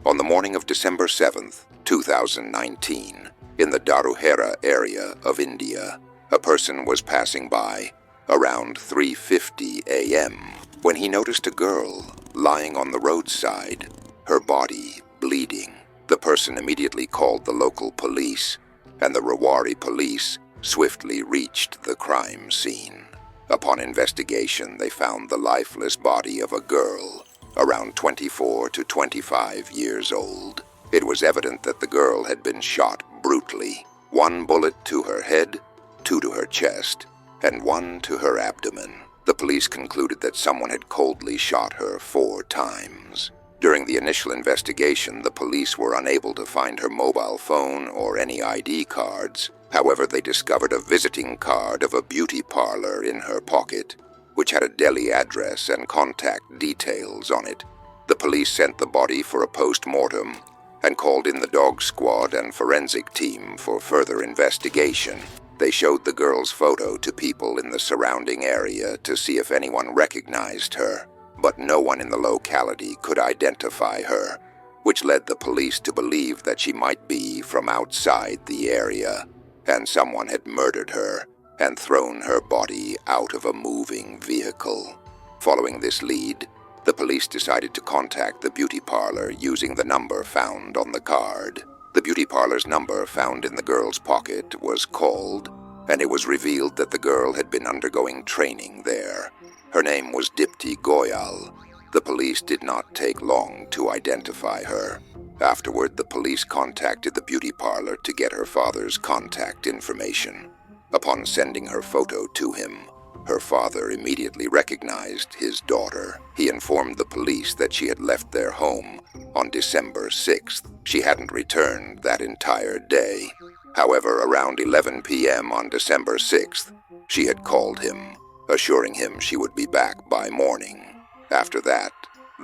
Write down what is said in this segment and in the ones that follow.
On the morning of December 7th, 2019, in the Dharuhera area of India, a person was passing by around 3:50 a.m. when he noticed a girl lying on the roadside, her body bleeding. The person immediately called the local police, and the Rewari police swiftly reached the crime scene. Upon investigation, they found the lifeless body of a girl around 24 to 25 years old. It was evident that the girl had been shot brutally, 1 bullet to her head, 2 to her chest, and 1 to her abdomen. The police concluded that someone had coldly shot her 4 times. During the initial investigation, the police were unable to find her mobile phone or any ID cards. However, they discovered a visiting card of a beauty parlor in her pocket, which had a Delhi address and contact details on it. The police sent the body for a post-mortem and called in the dog squad and forensic team for further investigation. They showed the girl's photo to people in the surrounding area to see if anyone recognized her, but no one in the locality could identify her, which led the police to believe that she might be from outside the area, and someone had murdered her and thrown her body out of a moving vehicle. Following this lead, the police decided to contact the beauty parlor using the number found on the card. The beauty parlor's number found in the girl's pocket was called, and it was revealed that the girl had been undergoing training there. Her name was Dipti Goyal. The police did not take long to identify her. Afterward, the police contacted the beauty parlor to get her father's contact information. Upon sending her photo to him, her father immediately recognized his daughter. He informed the police that she had left their home on December 6th. She hadn't returned that entire day. However, around 11 p.m. on December 6th, she had called him, assuring him she would be back by morning. After that,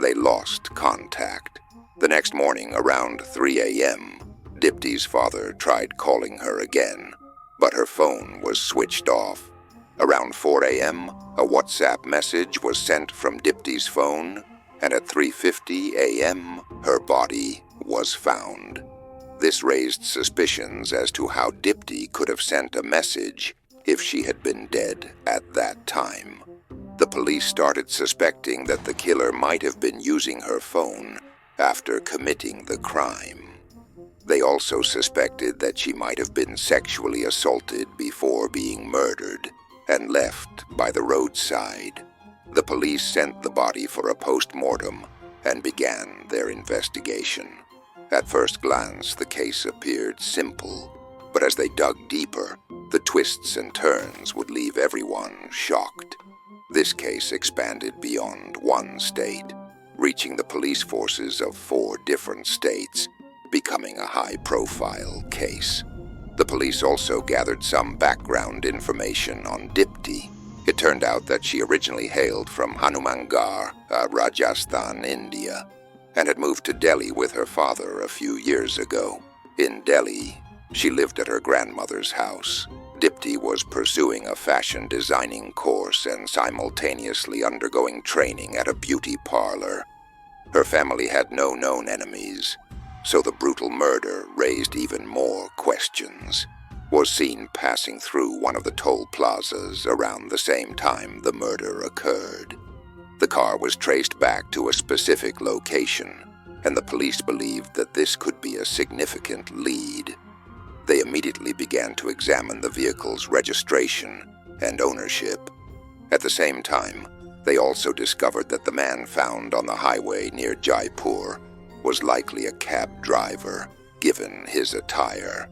they lost contact. The next morning, around 3 a.m., Dipti's father tried calling her again, but her phone was switched off. Around 4 a.m., a WhatsApp message was sent from Dipti's phone, and at 3:50 a.m., her body was found. This raised suspicions as to how Dipti could have sent a message if she had been dead at that time. The police started suspecting that the killer might have been using her phone after committing the crime. They also suspected that she might have been sexually assaulted before being murdered and left by the roadside. The police sent the body for a post-mortem and began their investigation. At first glance, the case appeared simple, but as they dug deeper, the twists and turns would leave everyone shocked. This case expanded beyond one state, reaching the police forces of 4 different states, becoming a high-profile case. The police also gathered some background information on Dipti. It turned out that she originally hailed from Hanumangarh, Rajasthan, India, and had moved to Delhi with her father a few years ago. In Delhi, she lived at her grandmother's house. Dipti was pursuing a fashion designing course and simultaneously undergoing training at a beauty parlor. Her family had no known enemies, so the brutal murder raised even more questions. Was seen passing through one of the toll plazas around the same time the murder occurred. The car was traced back to a specific location, and the police believed that this could be a significant lead. They immediately began to examine the vehicle's registration and ownership. At the same time, they also discovered that the man found on the highway near Jaipur was likely a cab driver, given his attire.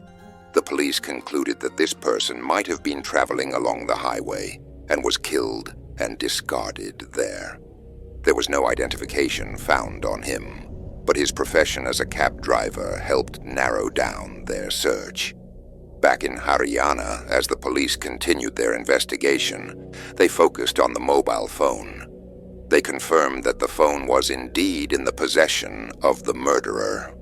The police concluded that this person might have been traveling along the highway and was killed and discarded there. There was no identification found on him, but his profession as a cab driver helped narrow down their search. Back in Haryana, as the police continued their investigation, they focused on the mobile phone. They confirmed that the phone was indeed in the possession of the murderer.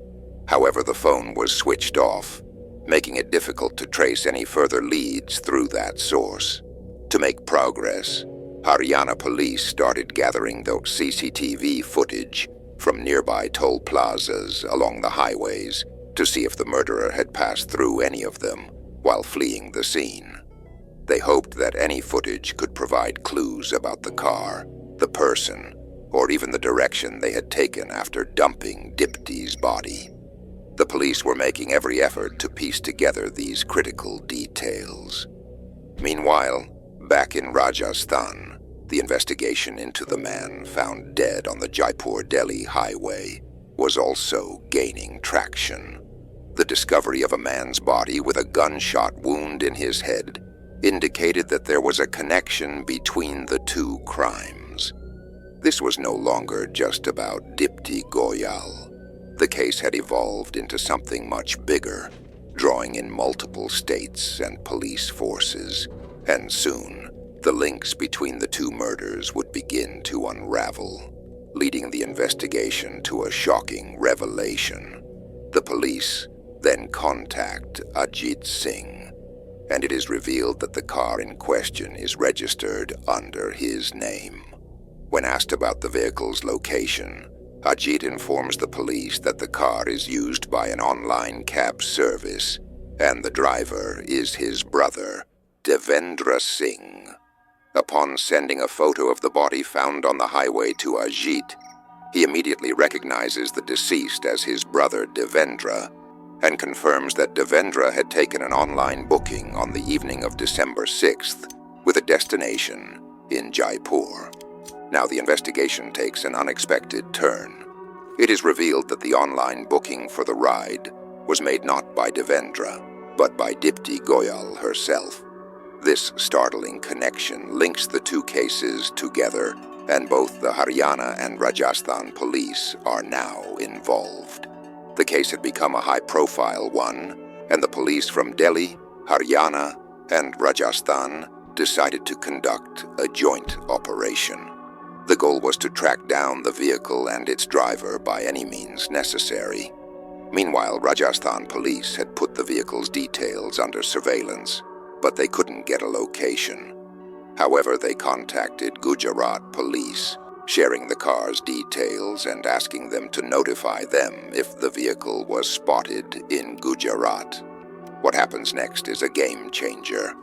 However, the phone was switched off, making it difficult to trace any further leads through that source. To make progress, Haryana police started gathering the CCTV footage from nearby toll plazas along the highways to see if the murderer had passed through any of them while fleeing the scene. They hoped that any footage could provide clues about the car, the person, or even the direction they had taken after dumping Dipti's body. The police were making every effort to piece together these critical details. Meanwhile, back in Rajasthan, the investigation into the man found dead on the Jaipur-Delhi highway was also gaining traction. The discovery of a man's body with a gunshot wound in his head indicated that there was a connection between the two crimes. This was no longer just about Dipti Goyal. The case had evolved into something much bigger, drawing in multiple states and police forces, and soon the links between the two murders would begin to unravel, leading the investigation to a shocking revelation. The police then contact Ajit Singh, and it is revealed that the car in question is registered under his name. When asked about the vehicle's location, Ajit informs the police that the car is used by an online cab service, and the driver is his brother, Devendra Singh. Upon sending a photo of the body found on the highway to Ajit, he immediately recognizes the deceased as his brother Devendra, and confirms that Devendra had taken an online booking on the evening of December 6th with a destination in Jaipur. Now the investigation takes an unexpected turn. It is revealed that the online booking for the ride was made not by Devendra, but by Dipti Goyal herself. This startling connection links the two cases together, and both the Haryana and Rajasthan police are now involved. The case had become a high-profile one, and the police from Delhi, Haryana, and Rajasthan decided to conduct a joint operation. The goal was to track down the vehicle and its driver by any means necessary. Meanwhile, Rajasthan police had put the vehicle's details under surveillance, but they couldn't get a location. However, they contacted Gujarat police, sharing the car's details and asking them to notify them if the vehicle was spotted in Gujarat. What happens next is a game changer.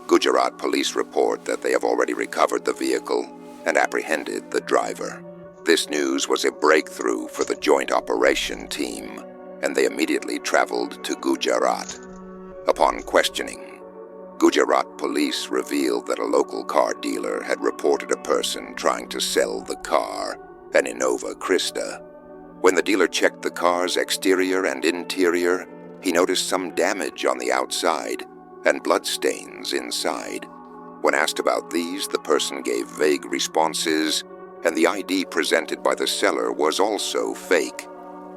Gujarat police report that they have already recovered the vehicle and apprehended the driver. This news was a breakthrough for the joint operation team, and they immediately traveled to Gujarat. Upon questioning, Gujarat police revealed that a local car dealer had reported a person trying to sell the car, an Innova Krista. When the dealer checked the car's exterior and interior, he noticed some damage on the outside and bloodstains inside. When asked about these, the person gave vague responses, and the ID presented by the seller was also fake.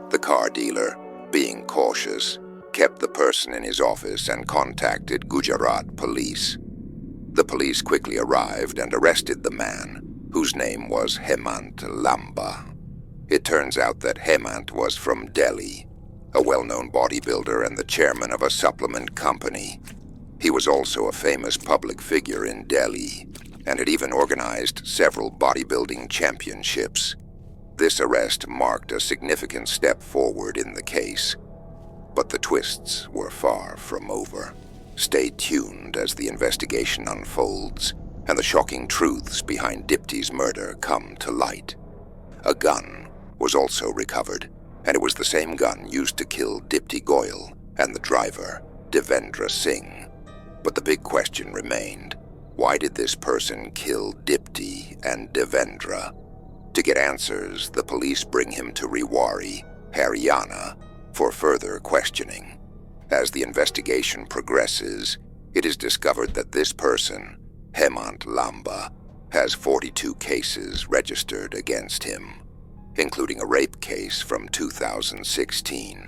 The car dealer, being cautious, kept the person in his office and contacted Gujarat police. The police quickly arrived and arrested the man, whose name was Hemant Lamba. It turns out that Hemant was from Delhi, a well-known bodybuilder and the chairman of a supplement company. He was also a famous public figure in Delhi, and had even organized several bodybuilding championships. This arrest marked a significant step forward in the case. But the twists were far from over. Stay tuned as the investigation unfolds, and the shocking truths behind Dipti's murder come to light. A gun was also recovered, and it was the same gun used to kill Dipti Goyal and the driver, Devendra Singh. But the big question remained: why did this person kill Dipti and Devendra? To get answers, the police bring him to Rewari, Haryana, for further questioning. As the investigation progresses, it is discovered that this person, Hemant Lamba, has 42 cases registered against him, including a rape case from 2016.